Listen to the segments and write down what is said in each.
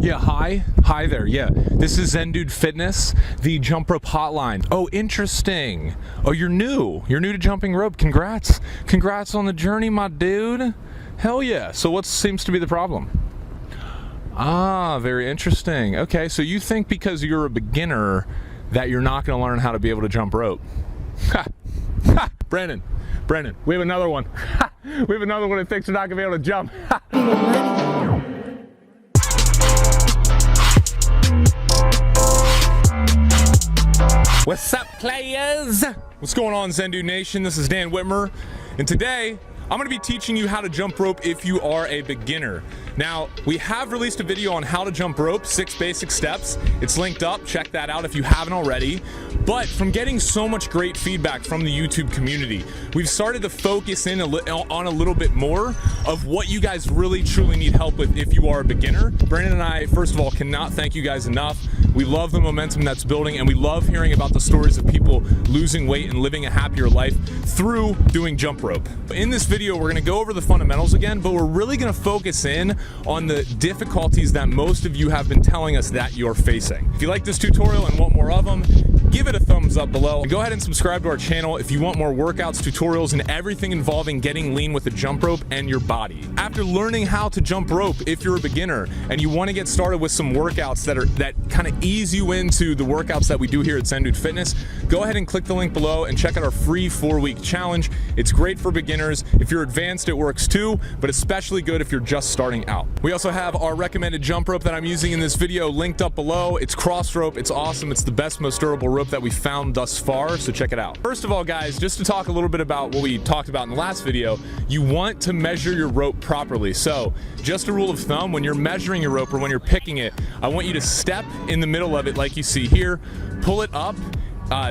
Yeah, hi there. Yeah, this is Zen Dude Fitness, the jump rope hotline. Oh, interesting. Oh, you're new to jumping rope. Congrats on the journey, my dude. Hell yeah. So what seems to be the problem? Ah, very interesting. Okay, so you think because you're a beginner that you're not going to learn how to be able to jump rope? Ha! Ha! Brandon, we have another one. Ha! We have another one that thinks you're not going to be able to jump. What's up, players? What's going on, Zen Dude Nation? This is Dan Whitmer, and today I'm going to be teaching you how to jump rope if you are a beginner. Now, we have released a video on how to jump rope, 6 basic steps. It's linked up. Check that out if you haven't already. But from getting so much great feedback from the YouTube community, we've started to focus in on a little bit more of what you guys really truly need help with if you are a beginner. Brandon and I, first of all, cannot thank you guys enough. We love the momentum that's building, and we love hearing about the stories of people losing weight and living a happier life through doing jump rope. In this video, we're going to go over the fundamentals again, but we're really going to focus in on the difficulties that most of you have been telling us that you're facing. If you like this tutorial and want more of them, give it a thumbs up below. Go ahead and subscribe to our channel if you want more workouts, tutorials, and everything involving getting lean with the jump rope and your body. After learning how to jump rope, if you're a beginner and you want to get started with some workouts that kind of ease you into the workouts that we do here at Zen Dude Fitness, go ahead and click the link below and check out our free 4-week challenge. It's great for beginners. If you're advanced, it works too, but especially good if you're just starting out. We also have our recommended jump rope that I'm using in this video linked up below. It's cross rope. It's awesome. It's the best, most durable rope that we found thus far, so check it out. First of all, guys, just to talk a little bit about what we talked about in the last video, you want to measure your rope properly. So just a rule of thumb, when you're measuring your rope or when you're picking it, I want you to step in the middle of it like you see here, pull it up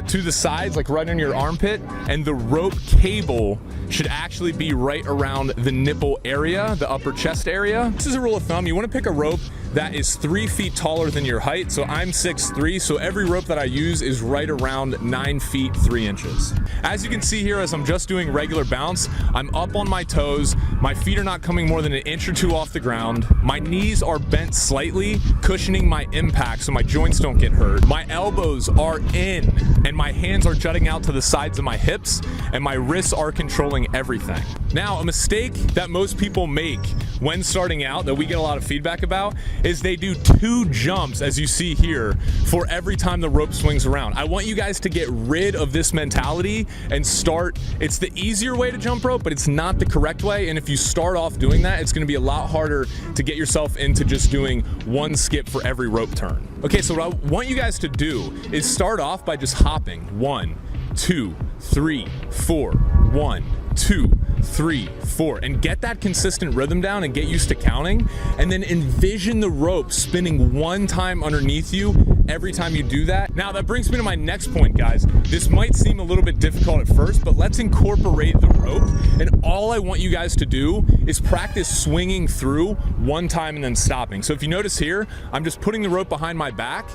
to the sides, like right under your armpit, and the rope cable should actually be right around the nipple area, the upper chest area. This is a rule of thumb. You want to pick a rope that is 3 feet taller than your height. So I'm 6'3", so every rope that I use is right around 9 feet 3 inches. As you can see here, as I'm just doing regular bounce, I'm up on my toes. My feet are not coming more than an inch or 2 off the ground. My knees are bent slightly, cushioning my impact so my joints don't get hurt. My elbows are in, and my hands are jutting out to the sides of my hips, and my wrists are controlling everything. Now, a mistake that most people make when starting out that we get a lot of feedback about is they do 2 jumps, as you see here, for every time the rope swings around. I want you guys to get rid of this mentality and start. It's the easier way to jump rope, but it's not the correct way. And if you start off doing that, it's going to be a lot harder to get yourself into just doing 1 skip for every rope turn. Okay, so what I want you guys to do is start off by just hopping 1, 2, 3, 4, 1, 2, 3, 4, and get that consistent rhythm down and get used to counting, and then envision the rope spinning 1 time underneath you every time you do that. Now that brings me to my next point, guys. This might seem a little bit difficult at first, but let's incorporate the rope, and all I want you guys to do is practice swinging through 1 time and then stopping. So if you notice here, I'm just putting the rope behind my back,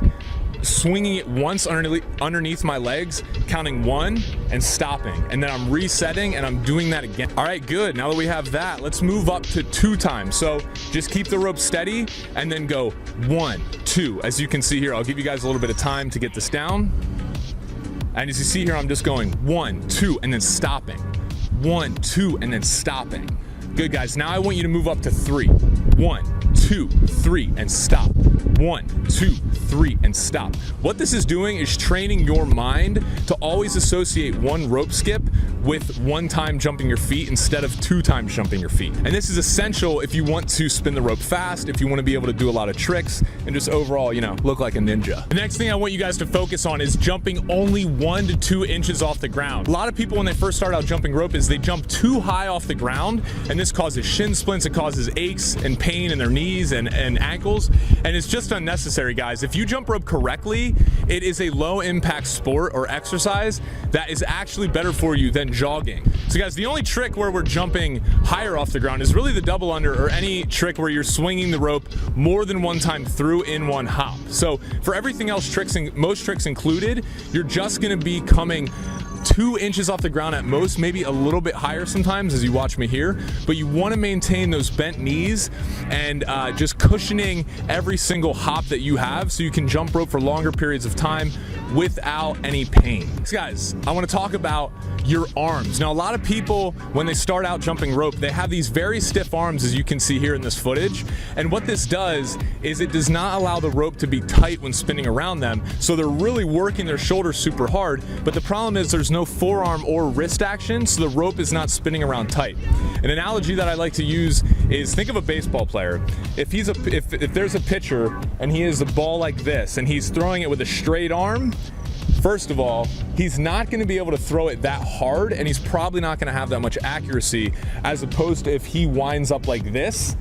swinging it once underneath my legs, counting 1 and stopping, and then I'm resetting and I'm doing that again. All right, good. Now that we have that, let's move up to 2 times. So just keep the rope steady and then go 1, 2. As you can see here, I'll give you guys a little bit of time to get this down. And as you see here, I'm just going 1, 2, and then stopping. 1, 2, and then stopping. Good, guys. Now I want you to move up to 3. 1, 2, 3, and stop. 1, 2, 3, and stop. What this is doing is training your mind to always associate 1 rope skip with 1 time jumping your feet instead of 2 times jumping your feet. And this is essential if you want to spin the rope fast, if you want to be able to do a lot of tricks, and just overall, you know, look like a ninja. The next thing I want you guys to focus on is jumping only 1 to 2 inches off the ground. A lot of people, when they first start out jumping rope, is they jump too high off the ground, and this causes shin splints, it causes aches and pain in their knees and ankles, and it's just unnecessary, guys. If you jump rope correctly, it is a low impact sport or exercise that is actually better for you than jogging. So guys, the only trick where we're jumping higher off the ground is really the double under, or any trick where you're swinging the rope more than 1 time through in 1 hop. So for everything else, most tricks included, you're just going to be coming 2 inches off the ground at most, maybe a little bit higher sometimes as you watch me here, but you want to maintain those bent knees and just cushioning every single hop that you have so you can jump rope for longer periods of time without any pain. So guys, I want to talk about your arms. Now, a lot of people, when they start out jumping rope, they have these very stiff arms, as you can see here in this footage. And what this does is it does not allow the rope to be tight when spinning around them. So they're really working their shoulders super hard. But the problem is there's no forearm or wrist action, so the rope is not spinning around tight. An analogy that I like to use is, think of a baseball player. If there's a pitcher and he has a ball like this and he's throwing it with a straight arm, first of all, he's not going to be able to throw it that hard, and he's probably not going to have that much accuracy, as opposed to if he winds up like this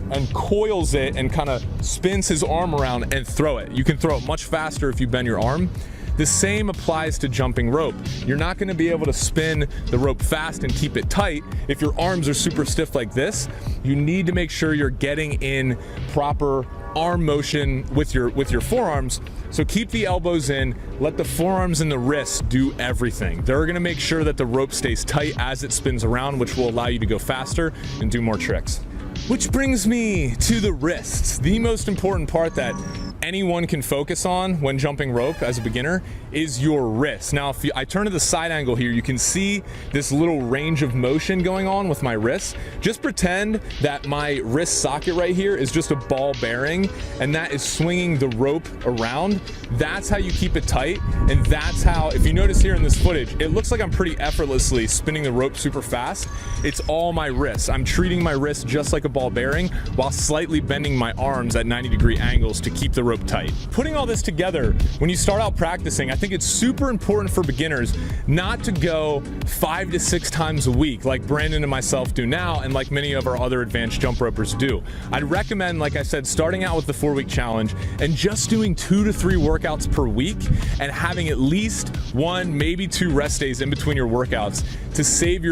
and coils it and kind of spins his arm around and throw it. You can throw it much faster if you bend your arm. The same applies to jumping rope. You're not going to be able to spin the rope fast and keep it tight if your arms are super stiff like this. You need to make sure you're getting in proper arm motion with your forearms. So keep the elbows in, let the forearms and the wrists do everything. They're gonna make sure that the rope stays tight as it spins around, which will allow you to go faster and do more tricks. Which brings me to the wrists, the most important part that anyone can focus on when jumping rope as a beginner is your wrist. Now, if I turn to the side angle here, you can see this little range of motion going on with my wrists. Just pretend that my wrist socket right here is just a ball bearing, and that is swinging the rope around. That's how you keep it tight, and that's how, if you notice here in this footage, it looks like I'm pretty effortlessly spinning the rope super fast. It's all my wrists. I'm treating my wrist just like a ball bearing while slightly bending my arms at 90-degree angles to keep the rope tight. Putting all this together, when you start out practicing, I think it's super important for beginners not to go 5 to 6 times a week like Brandon and myself do now, and like many of our other advanced jump ropers do. I'd recommend, like I said, starting out with the 4-week challenge and just doing 2 to 3 workouts per week and having at least 1, maybe 2 rest days in between your workouts to save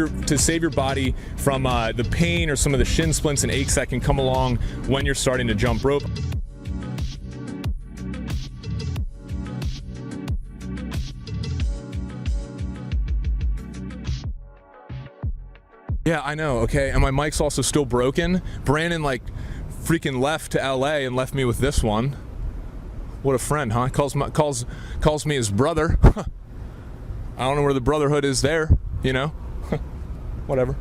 your body from the pain or some of the shin splints and aches that can come along when you're starting to jump rope. Yeah, I know, okay, and my mic's also still broken. Brandon like freaking left to LA and left me with this one. What a friend, huh? Calls me his brother. I don't know where the brotherhood is there, you know? Whatever.